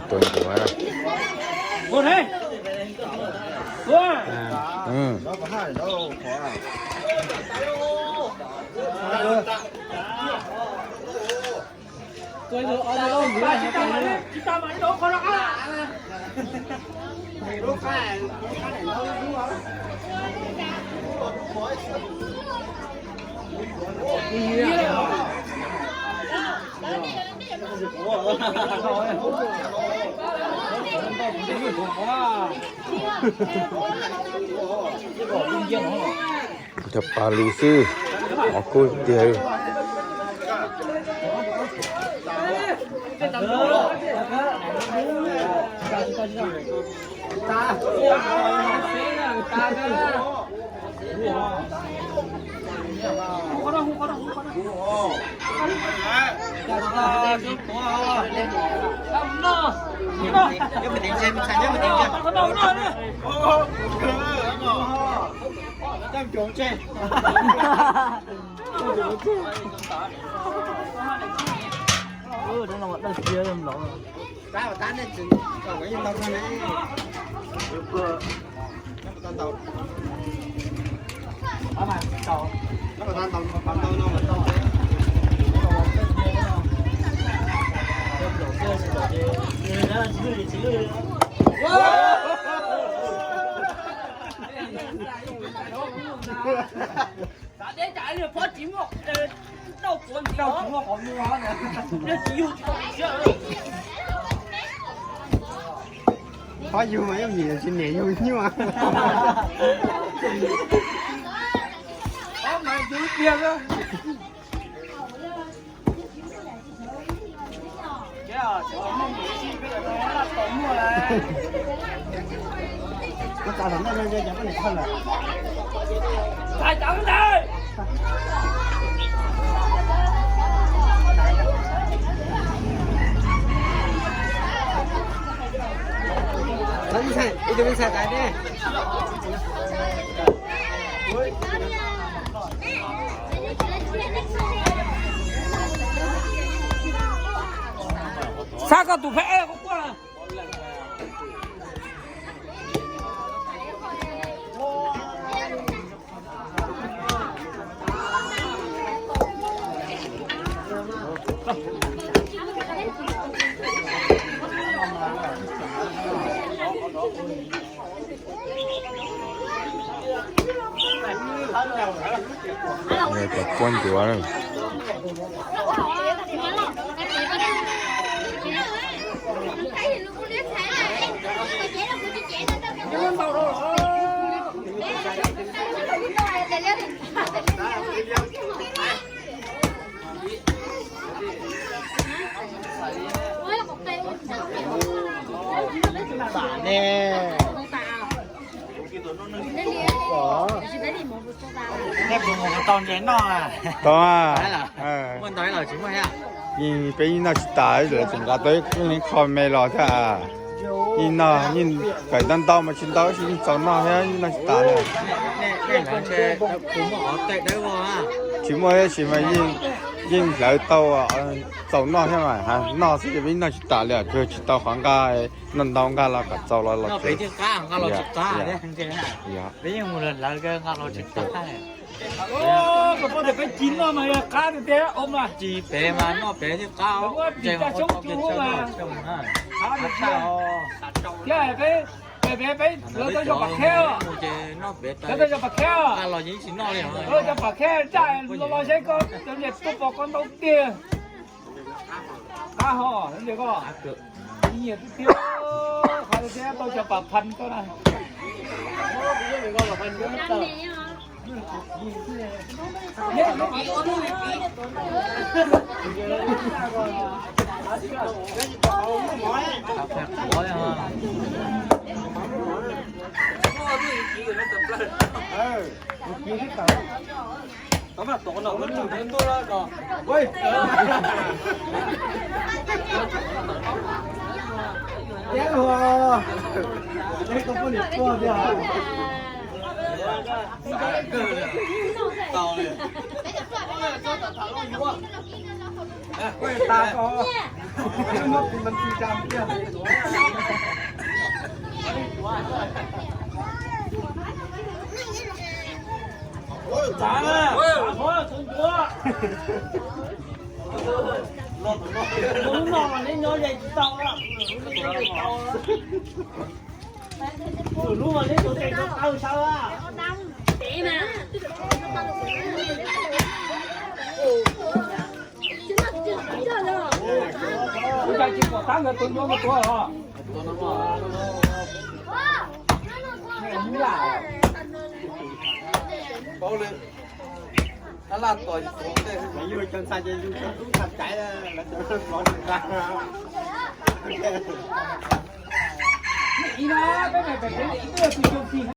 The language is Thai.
ตัวหัวนะ 过来，过。老不喊老火啊。对头，俺老母来，去打嘛，你都快了啊！都看，จะปลาลูซี่อ๋อกุ้ยเตี๋ยว打点家里跑寂寞，闹滚，闹寂寞好多啊！这只有他有没有你今年有你吗？啊，买酒别个。这样，我们年轻别个那倒沫来。我早上那边就帮你看了。再等等。你猜，你这边猜在的。三个赌牌，哎，我过来。เนี่ยจะก้นตัวนึงแค่ผมตอนเย็นนอนอ่ะ ตัว ได้เหรอวันต่อยเราจริงไหมอ่ะ ยิงไปยิงน่าชิตายเลยถึงกับตัวนี้คอมไม่รอท่ายิงน่ะยิงไก่ตั้งเต้ามาชิมเต้าชิมสองน่ะให้ยิงน่าชิตายเลย นี่หลังเช่ผมบอกเตะได้วะ ชิมว่าชิมว่ายิงแล้วเต้าอ่ะสองน่ะใช่ไหมฮะน่ะสิจะวิ่งน่าชิตายเลยคือชิตาของกายนั่นดาวกายเรากับเจ้าเรา เราไปที่ข้างเราจิตตาเนี่ยจริงๆอ่ะ อย่า ไม่ยังมือเราก็เราจิตตา โอ้ก็พอจะไปกินแล้วมาเนี่ยข้าเดี๋ยวอมละ จีเป๋มานอกเป๋ที่เก้าเจ้าเขาชอบกินเจ้าช่องห้าข้าว แค่ไปเราต้องจะปักแค่เราต้องจะปักแค่ เรายิงสินนอกเลย เราจะปักแค่จ่ายเราใช้ก็จะเนี่ยตุ๊บบอกกันต้องเตี้ยข้าห่อนั่นเดี๋ยวก็นี่เตี้ยข้าจะแค่เราจะปักพันก็ได้เนี่ยเราปีโอ้ดูปี咁啊，當流咁做點多啦個。喂，點喎？你咁幫你多啲啊？到咧。ตาก็มันตีจำเนี่ยจ้าพ่อถึงตัวน้องนี่น้องใหญ่โตอ่ะรู้ว่านี่ตัวเองก็เอาเช้าอ่ะ我家结果3个吨多么多啊？你俩。包了，他那多的没有跟大家有都看改了，那就是说的干。你呢？别，一个是就皮。